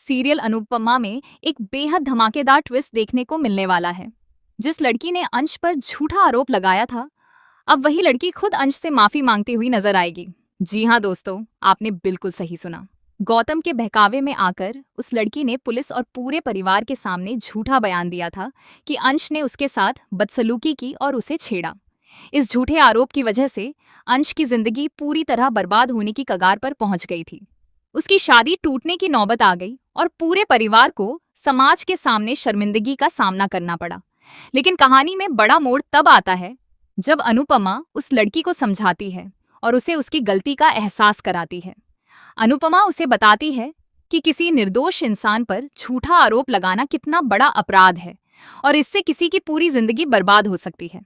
Serial Anupama में एक बेहद धमाकेदार ट्विस्ट देखने को मिलने वाला है। जिस लड़की ने अंश पर झूठा आरोप लगाया था, अब वही लड़की खुद अंश से माफी मांगती हुई नजर आएगी। जी हाँ दोस्तों, आपने बिल्कुल सही सुना। गौतम के बहकावे में आकर उस लड़की ने पुलिस और पूरे परिवार के सामने झूठा बयान दिया था कि अंश ने उसके साथ बदसलूकी की और उसे छेड़ा। इस झूठे आरोप की वजह से अंश की जिंदगी पूरी तरह बर्बाद होने की कगार पर पहुंच गई थी। उसकी शादी टूटने की नौबत आ गई और पूरे परिवार को समाज के सामने शर्मिंदगी का सामना करना पड़ा। लेकिन कहानी में बड़ा मोड़ तब आता है जब अनुपमा उस लड़की को समझाती है और उसे उसकी गलती का एहसास कराती है। अनुपमा उसे बताती है कि किसी निर्दोष इंसान पर झूठा आरोप लगाना कितना बड़ा अपराध है और इससे किसी की पूरी जिंदगी बर्बाद हो सकती है।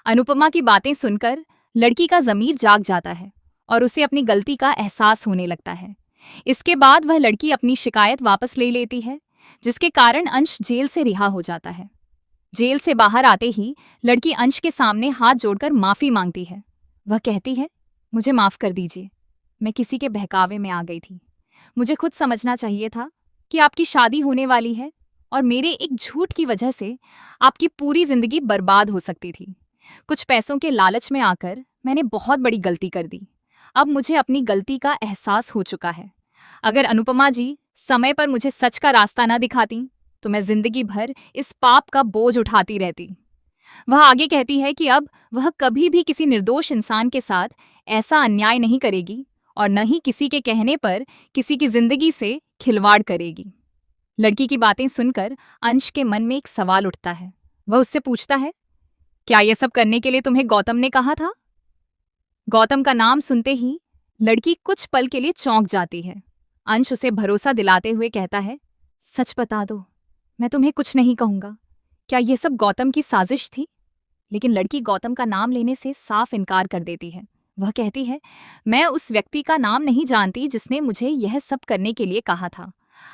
अनुपमा की बातें सुनकर लड़की का ज़मीर जाग जाता है और उसे अपनी गलती का एहसास होने लगता है। इसके बाद वह लड़की अपनी शिकायत वापस ले लेती है, जिसके कारण अंश जेल से रिहा हो जाता है। जेल से बाहर आते ही लड़की अंश के सामने हाथ जोड़कर माफी मांगती है। वह कहती है, मुझे माफ कर दीजिए, मैं किसी के बहकावे में आ गई थी। मुझे खुद समझना चाहिए था कि आपकी शादी होने वाली है और मेरे एक झूठ की वजह से आपकी पूरी जिंदगी बर्बाद हो सकती थी। कुछ पैसों के लालच में आकर मैंने बहुत बड़ी गलती कर दी। अब मुझे अपनी गलती का एहसास हो चुका है। अगर अनुपमा जी समय पर मुझे सच का रास्ता न दिखाती तो मैं जिंदगी भर इस पाप का बोझ उठाती रहती। वह आगे कहती है कि अब वह कभी भी किसी निर्दोष इंसान के साथ ऐसा अन्याय नहीं करेगी और न ही किसी के कहने पर किसी की जिंदगी से खिलवाड़ करेगी। लड़की की बातें सुनकर अंश के मन में एक सवाल उठता है। वह उससे पूछता है, क्या यह सब करने के लिए तुम्हें गौतम ने कहा था? गौतम का नाम सुनते ही लड़की कुछ पल के लिए चौंक जाती है। अंश उसे भरोसा दिलाते हुए कहता है, सच बता दो, मैं तुम्हें कुछ नहीं कहूंगा। क्या यह सब गौतम की साजिश थी? लेकिन लड़की गौतम का नाम लेने से साफ इनकार कर देती है। वह कहती है, मैं उस व्यक्ति का नाम नहीं जानती जिसने मुझे यह सब करने के लिए कहा था।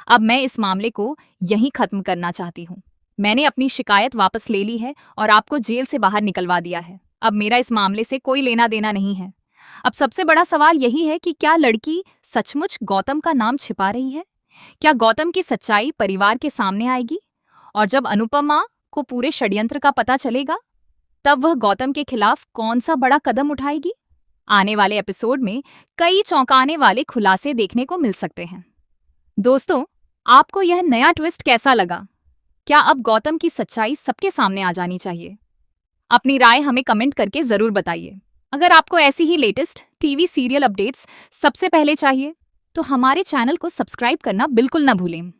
अब मैं इस मामले को यहीं खत्म करना चाहती हूँ। मैंने अपनी शिकायत वापस ले ली है और आपको जेल से बाहर निकलवा दिया है। अब मेरा इस मामले से कोई लेना देना नहीं है। अब सबसे बड़ा सवाल यही है कि क्या लड़की सचमुच गौतम का नाम छिपा रही है? क्या गौतम की सच्चाई परिवार के सामने आएगी? और जब अनुपमा को पूरे षड्यंत्र का पता चलेगा, तब वह गौतम के खिलाफ कौन सा बड़ा कदम उठाएगी? आने वाले एपिसोड में कई चौंकाने वाले खुलासे देखने को मिल सकते हैं। दोस्तों, आपको यह नया ट्विस्ट कैसा लगा? क्या अब गौतम की सच्चाई सबके सामने आ जानी चाहिए? अपनी राय हमें कमेंट करके जरूर बताइए। अगर आपको ऐसी ही लेटेस्ट टीवी सीरियल अपडेट्स सबसे पहले चाहिए, तो हमारे चैनल को सब्सक्राइब करना बिल्कुल न भूलें।